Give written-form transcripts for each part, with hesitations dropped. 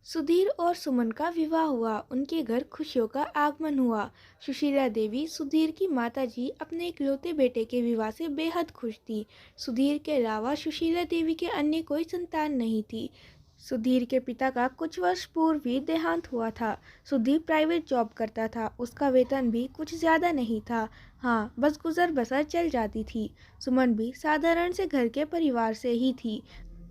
सुधीर और सुमन का विवाह हुआ। उनके घर खुशियों का आगमन हुआ। सुशीला देवी, सुधीर की माताजी, अपने इकलौते बेटे के विवाह से बेहद खुश थी। सुधीर के अलावा सुशीला देवी के अन्य कोई संतान नहीं थी। सुधीर के पिता का कुछ वर्ष पूर्व ही देहांत हुआ था। सुधीर प्राइवेट जॉब करता था। उसका वेतन भी कुछ ज़्यादा नहीं था। हाँ, बस गुजर बसर चल जाती थी। सुमन भी साधारण से घर के परिवार से ही थी।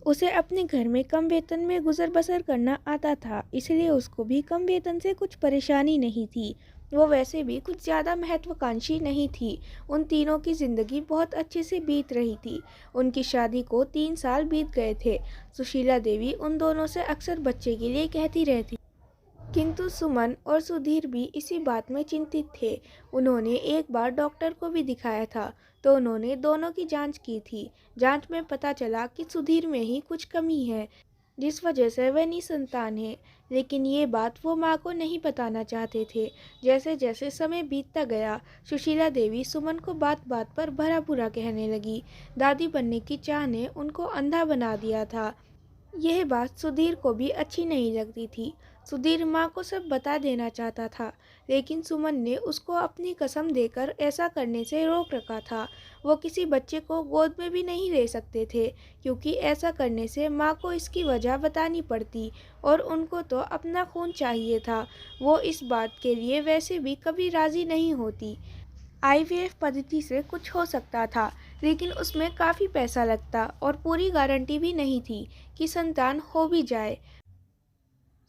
उसे अपने घर में कम वेतन में गुजर बसर करना आता था, इसलिए उसको भी कम वेतन से कुछ परेशानी नहीं थी। वो वैसे भी कुछ ज़्यादा महत्वाकांक्षी नहीं थी। उन तीनों की ज़िंदगी बहुत अच्छे से बीत रही थी। उनकी शादी को 3 साल बीत गए थे। सुशीला देवी उन दोनों से अक्सर बच्चे के लिए कहती रहती, किंतु सुमन और सुधीर भी इसी बात में चिंतित थे। उन्होंने एक बार डॉक्टर को भी दिखाया था, तो उन्होंने दोनों की जांच की थी। जांच में पता चला कि सुधीर में ही कुछ कमी है, जिस वजह से वह निसंतान है। लेकिन ये बात वो माँ को नहीं बताना चाहते थे। जैसे जैसे समय बीतता गया, सुशीला देवी सुमन को बात बात पर भला बुरा कहने लगी। दादी बनने की चाह ने उनको अंधा बना दिया था। यह बात सुधीर को भी अच्छी नहीं लगती थी। सुधीर माँ को सब बता देना चाहता था, लेकिन सुमन ने उसको अपनी कसम देकर ऐसा करने से रोक रखा था। वो किसी बच्चे को गोद में भी नहीं ले सकते थे, क्योंकि ऐसा करने से माँ को इसकी वजह बतानी पड़ती, और उनको तो अपना खून चाहिए था। वो इस बात के लिए वैसे भी कभी राज़ी नहीं होती। आईवीएफ पद्धति से कुछ हो सकता था, लेकिन उसमें काफ़ी पैसा लगता और पूरी गारंटी भी नहीं थी कि संतान हो भी जाए।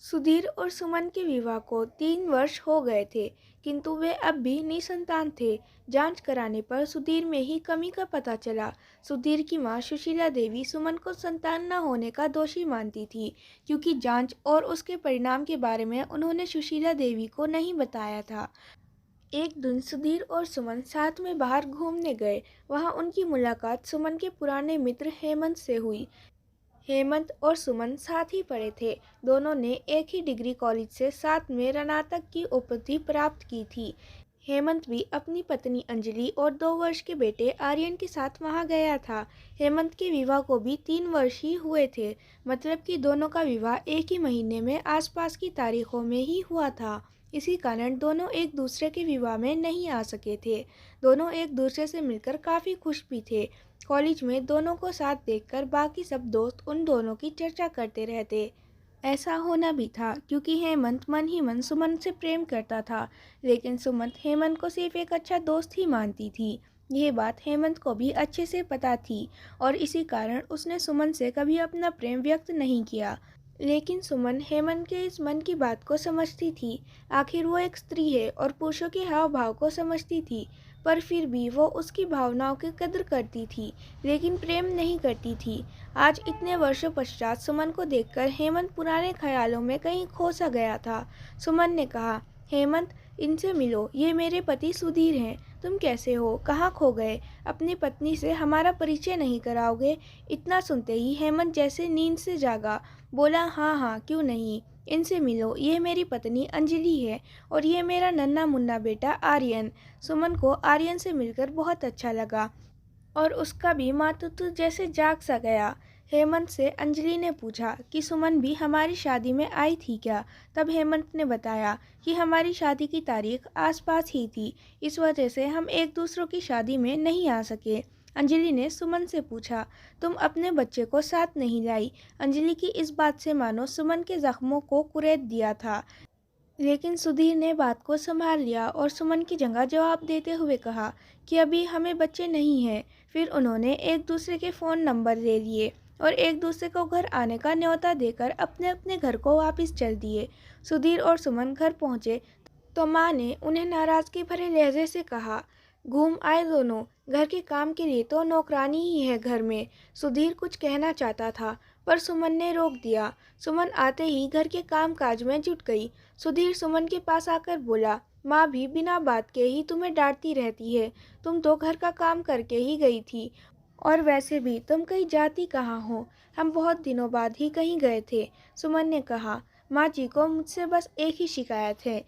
सुधीर और सुमन के विवाह को 3 वर्ष हो गए थे, किंतु वे अब भी निसंतान थे। जांच कराने पर सुधीर में ही कमी का पता चला। सुधीर की मां सुशीला देवी सुमन को संतान न होने का दोषी मानती थी, क्योंकि जांच और उसके परिणाम के बारे में उन्होंने सुशीला देवी को नहीं बताया था। एक दिन सुधीर और सुमन साथ में बाहर घूमने गए। वहां उनकी मुलाकात सुमन के पुराने मित्र हेमंत से हुई। हेमंत और सुमन साथ ही पढ़े थे। दोनों ने एक ही डिग्री कॉलेज से साथ में स्नातक की उपाधि प्राप्त की थी। हेमंत भी अपनी पत्नी अंजलि और 2 वर्ष के बेटे आर्यन के साथ वहां गया था। हेमंत के विवाह को भी 3 वर्ष ही हुए थे, मतलब कि दोनों का विवाह एक ही महीने में आसपास की तारीखों में ही हुआ था। इसी कारण दोनों एक दूसरे के विवाह में नहीं आ सके थे। दोनों एक दूसरे से मिलकर काफ़ी खुश भी थे। कॉलेज में दोनों को साथ देखकर बाकी सब दोस्त उन दोनों की चर्चा करते रहते। ऐसा होना भी था, क्योंकि हेमंत मन ही मन सुमन से प्रेम करता था, लेकिन सुमन हेमंत को सिर्फ एक अच्छा दोस्त ही मानती थी। ये बात हेमंत को भी अच्छे से पता थी, और इसी कारण उसने सुमन से कभी अपना प्रेम व्यक्त नहीं किया। लेकिन सुमन हेमंत के इस मन की बात को समझती थी। आखिर वो एक स्त्री है और पुरुषों के हाव भाव को समझती थी, पर फिर भी वो उसकी भावनाओं की कदर करती थी, लेकिन प्रेम नहीं करती थी। आज इतने वर्षों पश्चात सुमन को देखकर हेमंत पुराने ख्यालों में कहीं खो सा गया था। सुमन ने कहा, हेमंत, इनसे मिलो, ये मेरे पति सुधीर हैं। तुम कैसे हो? कहाँ खो गए? अपनी पत्नी से हमारा परिचय नहीं कराओगे? इतना सुनते ही हेमंत जैसे नींद से जागा। बोला, हाँ हाँ, क्यों नहीं, इनसे मिलो, ये मेरी पत्नी अंजलि है, और ये मेरा नन्हा मुन्ना बेटा आर्यन। सुमन को आर्यन से मिलकर बहुत अच्छा लगा, और उसका भी मातृत्व जैसे जाग सा गया। हेमंत से अंजलि ने पूछा कि सुमन भी हमारी शादी में आई थी क्या? तब हेमंत ने बताया कि हमारी शादी की तारीख आसपास ही थी, इस वजह से हम एक दूसरों की शादी में नहीं आ सके। अंजलि ने सुमन से पूछा, तुम अपने बच्चे को साथ नहीं लाई? अंजलि की इस बात से मानो सुमन के जख्मों को कुरेद दिया था। लेकिन सुधीर ने बात को संभाल लिया और सुमन की जगह जवाब देते हुए कहा कि अभी हमें बच्चे नहीं हैं। फिर उन्होंने एक दूसरे के फ़ोन नंबर ले लिए और एक दूसरे को घर आने का न्योता देकर अपने अपने घर को वापस चल दिए। सुधीर और सुमन घर पहुंचे तो माँ ने उन्हें नाराज़गी भरे लहजे से कहा, घूम आए दोनों, घर के काम के लिए तो नौकरानी ही है घर में। सुधीर कुछ कहना चाहता था, पर सुमन ने रोक दिया। सुमन आते ही घर के काम काज में जुट गई। सुधीर सुमन के पास आकर बोला, माँ भी बिना बात के ही तुम्हें डांटती रहती है। तुम तो घर का काम करके ही गई थी, और वैसे भी तुम कहीं जाती कहाँ हो? हम बहुत दिनों बाद ही कहीं गए थे। सुमन ने कहा, माँ जी को मुझसे बस एक ही शिकायत है,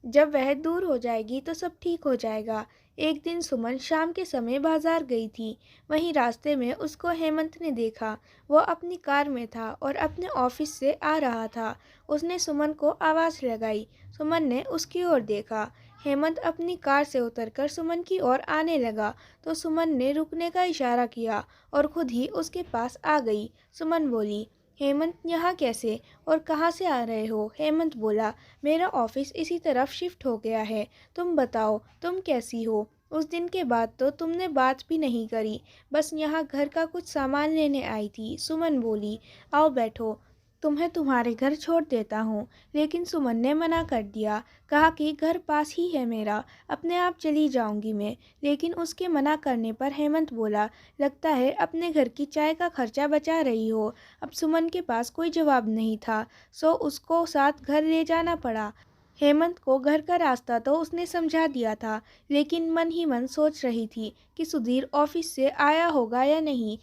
जब वह दूर हो जाएगी तो सब ठीक हो जाएगा। एक दिन सुमन शाम के समय बाजार गई थी। वहीं रास्ते में उसको हेमंत ने देखा। वो अपनी कार में था और अपने ऑफिस से आ रहा था। उसने सुमन को आवाज़ लगाई। सुमन ने उसकी ओर देखा। हेमंत अपनी कार से उतरकर सुमन की ओर आने लगा तो सुमन ने रुकने का इशारा किया और खुद ही उसके पास आ गई। सुमन बोली, हेमंत यहाँ कैसे और कहाँ से आ रहे हो? हेमंत बोला, मेरा ऑफिस इसी तरफ शिफ्ट हो गया है। तुम बताओ, तुम कैसी हो? उस दिन के बाद तो तुमने बात भी नहीं करी। बस यहाँ घर का कुछ सामान लेने आई थी। सुमन बोली, आओ बैठो, तुम्हें तुम्हारे घर छोड़ देता हूँ। लेकिन सुमन ने मना कर दिया। कहा कि घर पास ही है मेरा, अपने आप चली जाऊंगी मैं। लेकिन उसके मना करने पर हेमंत बोला, लगता है अपने घर की चाय का खर्चा बचा रही हो। अब सुमन के पास कोई जवाब नहीं था, सो उसको साथ घर ले जाना पड़ा। हेमंत को घर का रास्ता तो उसने समझा दिया था, लेकिन मन ही मन सोच रही थी कि सुधीर ऑफिस से आया होगा या नहीं।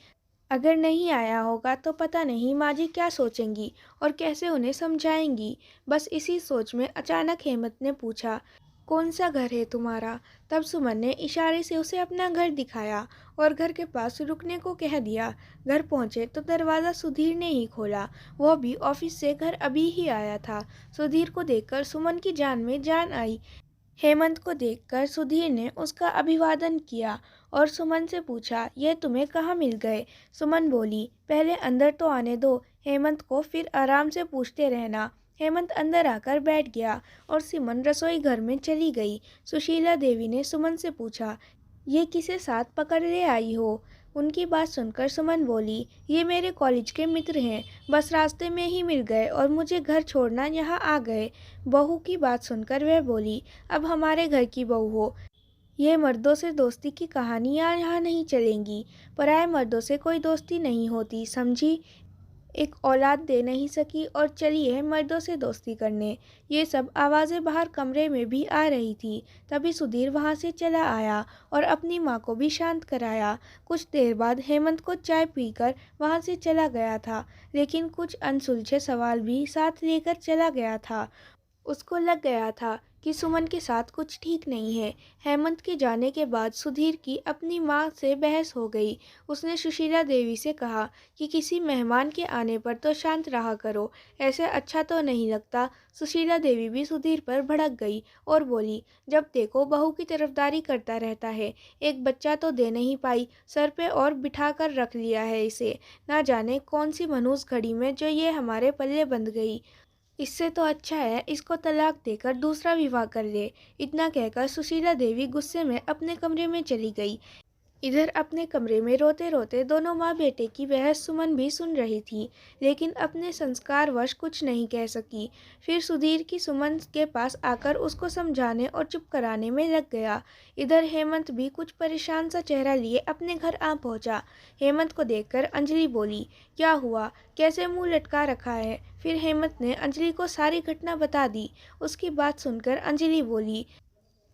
अगर नहीं आया होगा तो पता नहीं माँ जी क्या सोचेंगी और कैसे उन्हें समझाएंगी। बस इसी सोच में अचानक हेमंत ने पूछा, कौन सा घर है तुम्हारा? तब सुमन ने इशारे से उसे अपना घर दिखाया और घर के पास रुकने को कह दिया। घर पहुंचे तो दरवाज़ा सुधीर ने ही खोला। वो भी ऑफिस से घर अभी ही आया था। सुधीर को देखकर सुमन की जान में जान आई। हेमंत को देखकर सुधीर ने उसका अभिवादन किया और सुमन से पूछा, ये तुम्हें कहाँ मिल गए? सुमन बोली, पहले अंदर तो आने दो हेमंत को, फिर आराम से पूछते रहना। हेमंत अंदर आकर बैठ गया और सुमन रसोई घर में चली गई। सुशीला देवी ने सुमन से पूछा, ये किसे साथ पकड़ ले आई हो? उनकी बात सुनकर सुमन बोली, ये मेरे कॉलेज के मित्र हैं, बस रास्ते में ही मिल गए और मुझे घर छोड़ना यहाँ आ गए। बहू की बात सुनकर वह बोली, अब हमारे घर की बहू हो। ये मर्दों से दोस्ती की कहानियाँ यहाँ नहीं चलेंगी। पराए मर्दों से कोई दोस्ती नहीं होती, समझी? एक औलाद दे नहीं सकी और चली है मर्दों से दोस्ती करने। ये सब आवाज़ें बाहर कमरे में भी आ रही थी। तभी सुधीर वहाँ से चला आया और अपनी माँ को भी शांत कराया। कुछ देर बाद हेमंत को चाय पीकर वहाँ से चला गया था, लेकिन कुछ अनसुलझे सवाल भी साथ लेकर चला गया था। उसको लग गया था कि सुमन के साथ कुछ ठीक नहीं है। हेमंत के जाने के बाद सुधीर की अपनी माँ से बहस हो गई। उसने सुशीला देवी से कहा कि किसी मेहमान के आने पर तो शांत रहा करो, ऐसे अच्छा तो नहीं लगता। सुशीला देवी भी सुधीर पर भड़क गई और बोली, जब देखो बहू की तरफदारी करता रहता है। एक बच्चा तो दे नहीं पाई, सर पे और बिठा कर रख लिया है इसे। ना जाने कौन सी मनहूस घड़ी में जो ये हमारे पल्ले बंध गई। इससे तो अच्छा है इसको तलाक देकर दूसरा विवाह कर ले। इतना कहकर सुशीला देवी गुस्से में अपने कमरे में चली गई। इधर अपने कमरे में रोते रोते दोनों माँ बेटे की बहस सुमन भी सुन रही थी, लेकिन अपने संस्कारवश कुछ नहीं कह सकी। फिर सुधीर की सुमन के पास आकर उसको समझाने और चुप कराने में लग गया। इधर हेमंत भी कुछ परेशान सा चेहरा लिए अपने घर आ पहुंचा। हेमंत को देखकर अंजलि बोली, क्या हुआ, कैसे मुंह लटका रखा है? फिर हेमंत ने अंजलि को सारी घटना बता दी। उसकी बात सुनकर अंजलि बोली,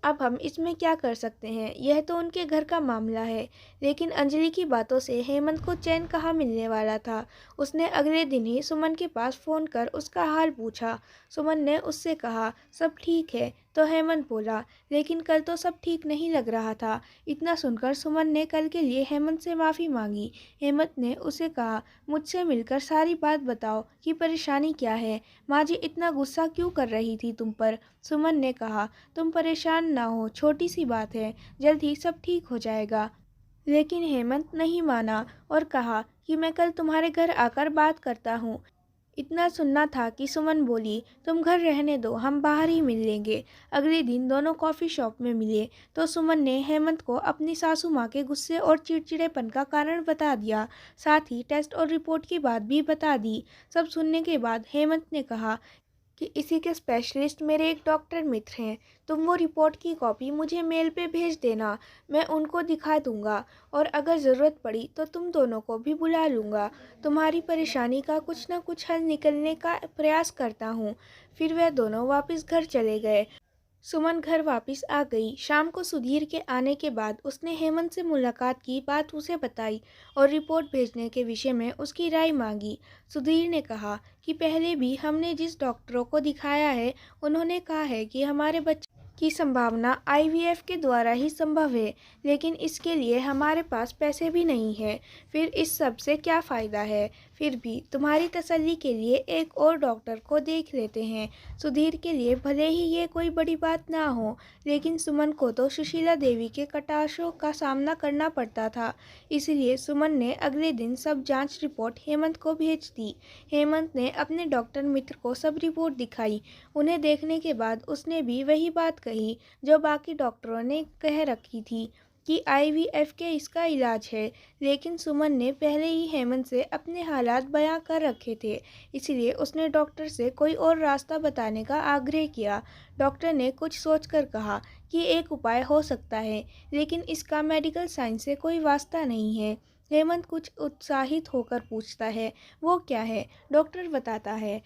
अब हम इसमें क्या कर सकते हैं, यह तो उनके घर का मामला है। लेकिन अंजलि की बातों से हेमंत को चैन कहाँ मिलने वाला था। उसने अगले दिन ही सुमन के पास फ़ोन कर उसका हाल पूछा। सुमन ने उससे कहा, सब ठीक है। तो हेमंत बोला, लेकिन कल तो सब ठीक नहीं लग रहा था। इतना सुनकर सुमन ने कल के लिए हेमंत से माफ़ी मांगी। हेमंत ने उसे कहा, मुझसे मिलकर सारी बात बताओ कि परेशानी क्या है। माँ जी इतना गुस्सा क्यों कर रही थी तुम पर? सुमन ने कहा, तुम परेशान ना हो, छोटी सी बात है, जल्द ही सब ठीक हो जाएगा। लेकिन हेमंत नहीं माना और कहा कि मैं कल तुम्हारे घर आकर बात करता हूँ। इतना सुनना था कि सुमन बोली, तुम घर रहने दो, हम बाहर ही मिल लेंगे। अगले दिन दोनों कॉफ़ी शॉप में मिले तो सुमन ने हेमंत को अपनी सासू माँ के गुस्से और चिड़चिड़ेपन का कारण बता दिया। साथ ही टेस्ट और रिपोर्ट की बात भी बता दी। सब सुनने के बाद हेमंत ने कहा कि इसी के स्पेशलिस्ट मेरे एक डॉक्टर मित्र हैं। तुम वो रिपोर्ट की कॉपी मुझे मेल पे भेज देना, मैं उनको दिखा दूंगा और अगर ज़रूरत पड़ी तो तुम दोनों को भी बुला लूँगा। तुम्हारी परेशानी का कुछ ना कुछ हल निकलने का प्रयास करता हूँ। फिर वह दोनों वापस घर चले गए। सुमन घर वापस आ गई। शाम को सुधीर के आने के बाद उसने हेमंत से मुलाकात की बात उसे बताई और रिपोर्ट भेजने के विषय में उसकी राय मांगी। सुधीर ने कहा कि पहले भी हमने जिस डॉक्टरों को दिखाया है, उन्होंने कहा है कि हमारे बच्चे की संभावना आईवीएफ के द्वारा ही संभव है, लेकिन इसके लिए हमारे पास पैसे भी नहीं है। फिर इस सब से क्या फ़ायदा है? फिर भी तुम्हारी तसल्ली के लिए एक और डॉक्टर को देख लेते हैं। सुधीर के लिए भले ही ये कोई बड़ी बात ना हो, लेकिन सुमन को तो सुशीला देवी के कटाक्षों का सामना करना पड़ता था। इसलिए सुमन ने अगले दिन सब जांच रिपोर्ट हेमंत को भेज दी। हेमंत ने अपने डॉक्टर मित्र को सब रिपोर्ट दिखाई। उन्हें देखने के बाद उसने भी वही बात कही जो बाकी डॉक्टरों ने कह रखी थी कि आईवीएफ के इसका इलाज है। लेकिन सुमन ने पहले ही हेमंत से अपने हालात बयां कर रखे थे, इसलिए उसने डॉक्टर से कोई और रास्ता बताने का आग्रह किया। डॉक्टर ने कुछ सोचकर कहा कि एक उपाय हो सकता है, लेकिन इसका मेडिकल साइंस से कोई वास्ता नहीं है। हेमंत कुछ उत्साहित होकर पूछता है, वो क्या है? डॉक्टर बताता है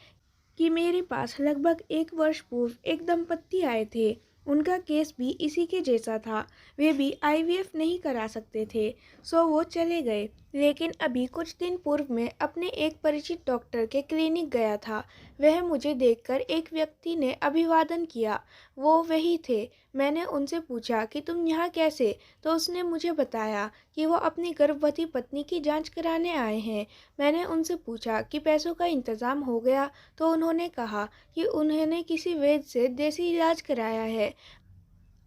कि मेरे पास लगभग 1 वर्ष पूर्व एक दंपत्ति आए थे। उनका केस भी इसी के जैसा था। वे भी आईवीएफ नहीं करा सकते थे, सो वो चले गए। लेकिन अभी कुछ दिन पूर्व मैं अपने एक परिचित डॉक्टर के क्लिनिक गया था। वह मुझे देखकर एक व्यक्ति ने अभिवादन किया। वो वही थे। मैंने उनसे पूछा कि तुम यहाँ कैसे? तो उसने मुझे बताया कि वो अपनी गर्भवती पत्नी की जांच कराने आए हैं। मैंने उनसे पूछा कि पैसों का इंतज़ाम हो गया? तो उन्होंने कहा कि उन्होंने किसी वैद्य से देसी इलाज कराया है।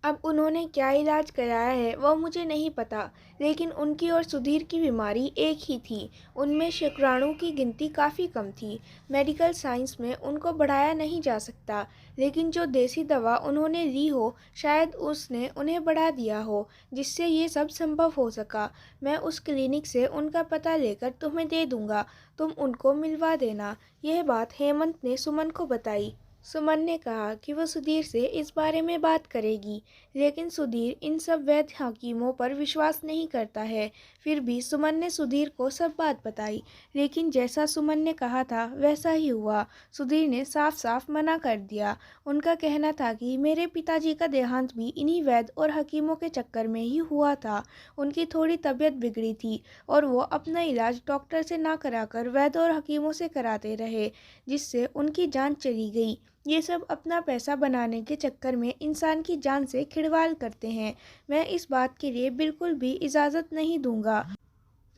अब उन्होंने क्या इलाज कराया है वो मुझे नहीं पता, लेकिन उनकी और सुधीर की बीमारी एक ही थी। उनमें शुक्राणु की गिनती काफ़ी कम थी। मेडिकल साइंस में उनको बढ़ाया नहीं जा सकता, लेकिन जो देसी दवा उन्होंने ली हो शायद उसने उन्हें बढ़ा दिया हो, जिससे ये सब संभव हो सका। मैं उस क्लिनिक से उनका पता लेकर तुम्हें दे दूँगा, तुम उनको मिलवा देना। यह बात हेमंत ने सुमन को बताई। सुमन ने कहा कि वह सुधीर से इस बारे में बात करेगी, लेकिन सुधीर इन सब वैद्य हकीमों पर विश्वास नहीं करता है। फिर भी सुमन ने सुधीर को सब बात बताई, लेकिन जैसा सुमन ने कहा था वैसा ही हुआ। सुधीर ने साफ साफ मना कर दिया। उनका कहना था कि मेरे पिताजी का देहांत भी इन्हीं वैद्य और हकीमों के चक्कर में ही हुआ था। उनकी थोड़ी तबीयत बिगड़ी थी और वो अपना इलाज डॉक्टर से ना कराकर वैद्य और हकीमों से कराते रहे, जिससे उनकी जान चली गई। ये सब अपना पैसा बनाने के चक्कर में इंसान की जान से खिलवाड़ करते हैं। मैं इस बात के लिए बिल्कुल भी इजाज़त नहीं दूंगा।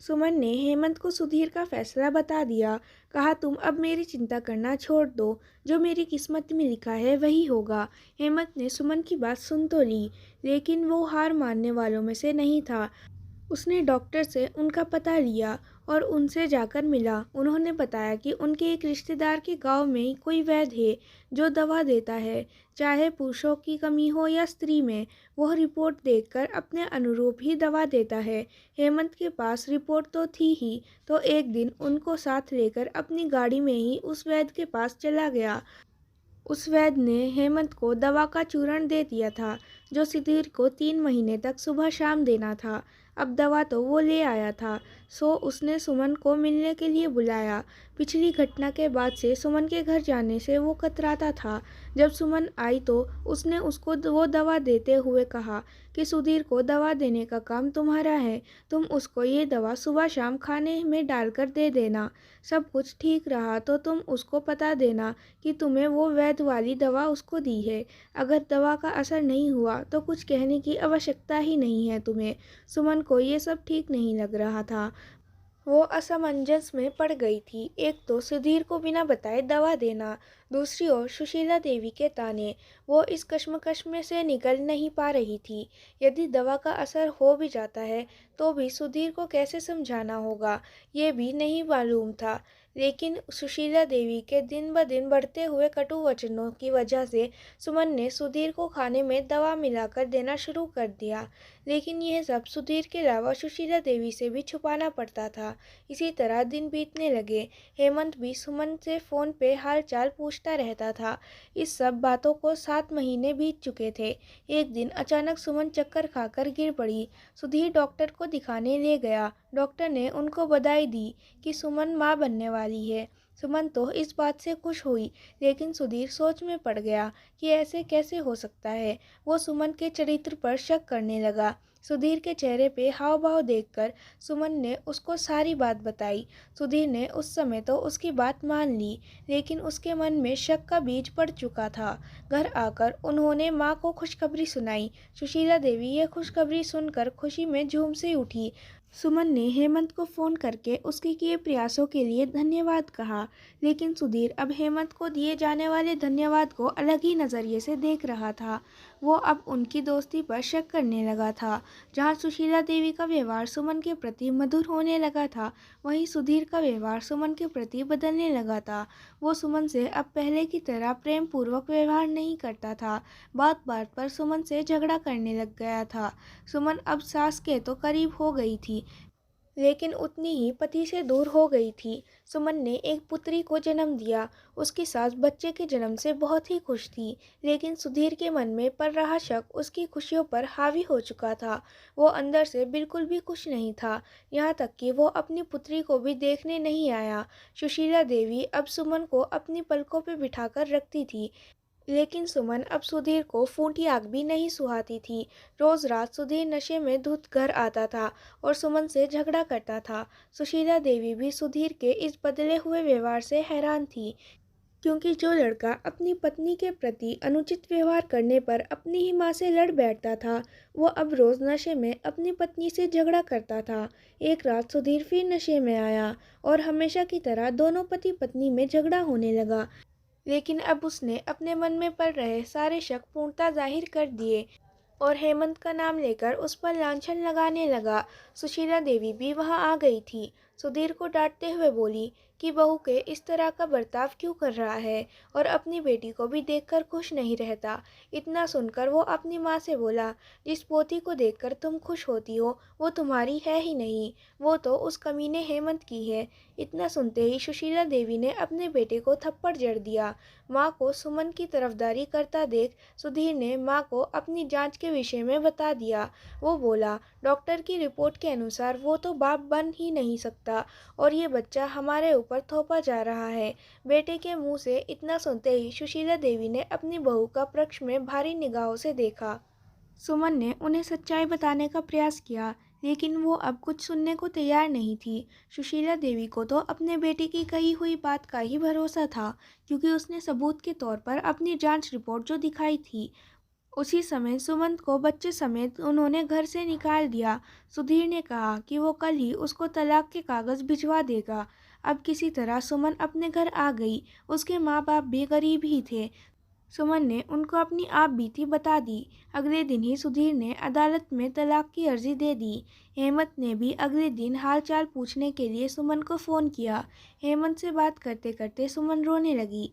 सुमन ने हेमंत को सुधीर का फैसला बता दिया। कहा, तुम अब मेरी चिंता करना छोड़ दो। जो मेरी किस्मत में लिखा है वही होगा। हेमंत ने सुमन की बात सुन तो ली, लेकिन वो हार मानने वालों में से नहीं था। उसने डॉक्टर से उनका पता लिया और उनसे जाकर मिला। उन्होंने बताया कि उनके एक रिश्तेदार के गांव में कोई वैद्य है जो दवा देता है, चाहे पुरुषों की कमी हो या स्त्री में। वह रिपोर्ट देखकर अपने अनुरूप ही दवा देता है। हेमंत के पास रिपोर्ट तो थी ही, तो एक दिन उनको साथ लेकर अपनी गाड़ी में ही उस वैद्य के पास चला गया। उस वैद्य ने हेमंत को दवा का चूर्ण दे दिया था, जो सुधीर को 3 महीने तक सुबह शाम देना था। अब दवा तो वो ले आया था, सो उसने सुमन को मिलने के लिए बुलाया। पिछली घटना के बाद से सुमन के घर जाने से वो कतराता था। जब सुमन आई तो उसने उसको वो दवा देते हुए कहा कि सुधीर को दवा देने का काम तुम्हारा है। तुम उसको ये दवा सुबह शाम खाने में डालकर दे देना। सब कुछ ठीक रहा तो तुम उसको बता देना कि तुम्हें वो वैद्य वाली दवा उसको दी है। अगर दवा का असर नहीं हुआ तो कुछ कहने की आवश्यकता ही नहीं है तुम्हें। सुमन को ये सब ठीक नहीं लग रहा था। वो असमंजस में पड़ गई थी। एक तो सुधीर को बिना बताए दवा देना, दूसरी ओर सुशीला देवी के ताने। वो इस कश्मकश में से निकल नहीं पा रही थी। यदि दवा का असर हो भी जाता है तो भी सुधीर को कैसे समझाना होगा, ये भी नहीं मालूम था। लेकिन सुशीला देवी के दिन ब दिन बढ़ते हुए कटु वचनों की वजह से सुमन ने सुधीर को खाने में दवा मिलाकर देना शुरू कर दिया। लेकिन यह सब सुधीर के अलावा सुशीला देवी से भी छुपाना पड़ता था। इसी तरह दिन बीतने लगे। हेमंत भी सुमन से फ़ोन पे हाल चाल पूछता रहता था। इस सब बातों को 7 महीने बीत चुके थे। एक दिन अचानक सुमन चक्कर खाकर गिर पड़ी। सुधीर डॉक्टर को दिखाने ले गया। डॉक्टर ने उनको बधाई दी कि सुमन माँ बनने वाली है। सुमन तो इस बात से खुश हुई, लेकिन सुधीर सोच में पड़ गया कि ऐसे कैसे हो सकता है। वो सुमन के चरित्र पर शक करने लगा। सुधीर के चेहरे पे हाव भाव देखकर सुमन ने उसको सारी बात बताई। सुधीर ने उस समय तो उसकी बात मान ली, लेकिन उसके मन में शक का बीज पड़ चुका था। घर आकर उन्होंने माँ को खुशखबरी सुनाई। सुशीला देवी ये खुशखबरी सुनकर खुशी में झूम से उठी। सुमन ने हेमंत को फ़ोन करके उसके किए प्रयासों के लिए धन्यवाद कहा, लेकिन सुधीर अब हेमंत को दिए जाने वाले धन्यवाद को अलग ही नज़रिए से देख रहा था। वो अब उनकी दोस्ती पर शक करने लगा था। जहाँ सुशीला देवी का व्यवहार सुमन के प्रति मधुर होने लगा था, वहीं सुधीर का व्यवहार सुमन के प्रति बदलने लगा था। वो सुमन से अब पहले की तरह प्रेम पूर्वक व्यवहार नहीं करता था। बात बात पर सुमन से झगड़ा करने लग गया था। सुमन अब सास के तो करीब हो गई थी, लेकिन उतनी ही पति से दूर हो गई थी। सुमन ने एक पुत्री को जन्म दिया। उसकी सास बच्चे के जन्म से बहुत ही खुश थी, लेकिन सुधीर के मन में पड़ रहा शक उसकी खुशियों पर हावी हो चुका था। वो अंदर से बिल्कुल भी खुश नहीं था, यहाँ तक कि वो अपनी पुत्री को भी देखने नहीं आया। सुशीला देवी अब सुमन को अपनी पलकों पर बिठाकर रखती थी, लेकिन सुमन अब सुधीर को फूटी आग भी नहीं सुहाती थी। रोज रात सुधीर नशे में धुत घर आता था और सुमन से झगड़ा करता था। सुशीला देवी भी सुधीर के इस बदले हुए व्यवहार से हैरान थी, क्योंकि जो लड़का अपनी पत्नी के प्रति अनुचित व्यवहार करने पर अपनी ही माँ से लड़ बैठता था, वो अब रोज नशे में अपनी पत्नी से झगड़ा करता था। एक रात सुधीर फिर नशे में आया और हमेशा की तरह दोनों पति पत्नी में झगड़ा होने लगा। लेकिन अब उसने अपने मन में पड़ रहे सारे शक पूर्णतः जाहिर कर दिए और हेमंत का नाम लेकर उस पर लांछन लगाने लगा। सुशीला देवी भी वहां आ गई थी। सुधीर को डांटते हुए बोली कि बहू के इस तरह का बर्ताव क्यों कर रहा है और अपनी बेटी को भी देखकर खुश नहीं रहता। इतना सुनकर वो अपनी माँ से बोला, जिस पोती को देखकर तुम खुश होती हो वो तुम्हारी है ही नहीं, वो तो उस कमीने हेमंत की है। इतना सुनते ही सुशीला देवी ने अपने बेटे को थप्पड़ जड़ दिया। माँ को सुमन की तरफदारी करता देख सुधीर ने माँ को अपनी जांच के विषय में बता दिया। वो बोला, डॉक्टर की रिपोर्ट के अनुसार वो तो बाप बन ही नहीं सकता और ये बच्चा हमारे ऊपर थोपा जा रहा है। बेटे के मुंह से इतना सुनते ही सुशीला देवी ने अपनी बहू का पक्ष में भारी निगाहों से देखा। सुमन ने उन्हें सच्चाई बताने का प्रयास किया, लेकिन वो अब कुछ सुनने को तैयार नहीं थी। सुशीला देवी को तो अपने बेटे की कही हुई बात का ही भरोसा था, क्योंकि उसने सबूत के तौर पर अपनी जांच रिपोर्ट जो दिखाई थी। उसी समय सुमंत को बच्चे समेत उन्होंने घर से निकाल दिया। सुधीर ने कहा कि वो कल ही उसको तलाक के कागज़ भिजवा देगा। अब किसी तरह सुमन अपने घर आ गई। उसके माँ बाप भी गरीब ही थे। सुमन ने उनको अपनी आप बीती बता दी। अगले दिन ही सुधीर ने अदालत में तलाक की अर्जी दे दी। हेमंत ने भी अगले दिन हालचाल पूछने के लिए सुमन को फ़ोन किया। हेमंत से बात करते करते सुमन रोने लगी।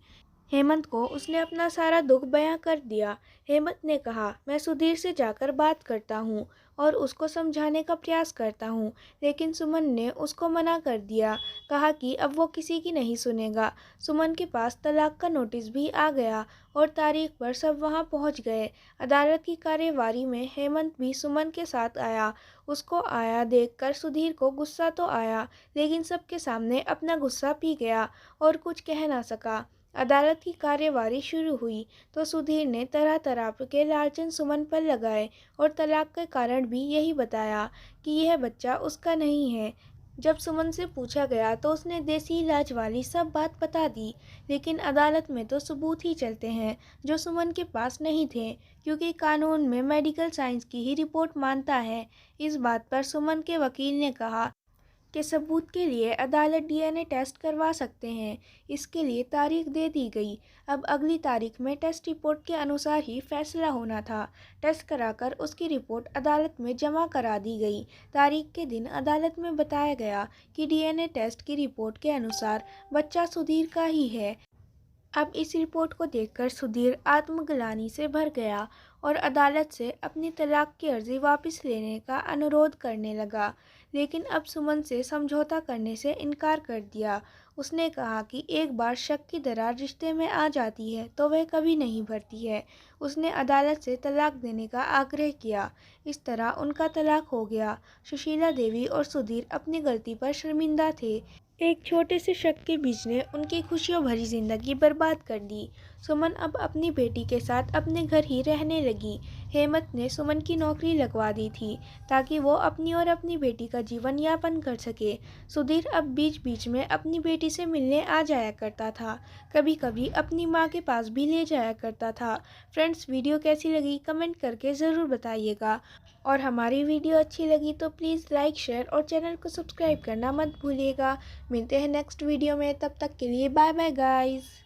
हेमंत को उसने अपना सारा दुख बयां कर दिया। हेमंत ने कहा, मैं सुधीर से जाकर बात करता हूँ और उसको समझाने का प्रयास करता हूँ, लेकिन सुमन ने उसको मना कर दिया। कहा कि अब वो किसी की नहीं सुनेगा। सुमन के पास तलाक का नोटिस भी आ गया और तारीख पर सब वहाँ पहुँच गए। अदालत की कार्यवाही में हेमंत भी सुमन के साथ आया। उसको आया देखकर सुधीर को गुस्सा तो आया, लेकिन सबके सामने अपना गुस्सा पी गया और कुछ कह ना सका। अदालत की कार्यवाही शुरू हुई तो सुधीर ने तरह तरह के लालचन सुमन पर लगाए और तलाक के कारण भी यही बताया कि यह बच्चा उसका नहीं है। जब सुमन से पूछा गया तो उसने देसी इलाज वाली सब बात बता दी, लेकिन अदालत में तो सबूत ही चलते हैं जो सुमन के पास नहीं थे, क्योंकि कानून में मेडिकल साइंस की ही रिपोर्ट मानता है। इस बात पर सुमन के वकील ने कहा के सबूत के लिए अदालत डीएनए टेस्ट करवा सकते हैं। इसके लिए तारीख दे दी गई। अब अगली तारीख में टेस्ट रिपोर्ट के अनुसार ही फैसला होना था। टेस्ट कराकर उसकी रिपोर्ट अदालत में जमा करा दी गई। तारीख के दिन अदालत में बताया गया कि डीएनए टेस्ट की रिपोर्ट के अनुसार बच्चा सुधीर का ही है। अब इस रिपोर्ट को देखकर सुधीर आत्मग्लानि से भर गया और अदालत से अपनी तलाक की अर्जी वापस लेने का अनुरोध करने लगा, लेकिन अब सुमन से समझौता करने से इनकार कर दिया। उसने कहा कि एक बार शक की दरार रिश्ते में आ जाती है तो वह कभी नहीं भरती है। उसने अदालत से तलाक देने का आग्रह किया। इस तरह उनका तलाक हो गया। सुशीला देवी और सुधीर अपनी गलती पर शर्मिंदा थे। एक छोटे से शक के बीच ने उनकी खुशियों भरी जिंदगी बर्बाद कर दी। सुमन अब अपनी बेटी के साथ अपने घर ही रहने लगी। हेमंत ने सुमन की नौकरी लगवा दी थी ताकि वो अपनी और अपनी बेटी का जीवन यापन कर सके। सुधीर अब बीच बीच में अपनी बेटी से मिलने आ जाया करता था, कभी कभी अपनी माँ के पास भी ले जाया करता था। फ्रेंड्स, वीडियो कैसी लगी कमेंट करके ज़रूर बताइएगा, और हमारी वीडियो अच्छी लगी तो प्लीज़ लाइक, शेयर और चैनल को सब्सक्राइब करना मत भूलिएगा। मिलते हैं नेक्स्ट वीडियो में, तब तक के लिए बाय बाय गाइस।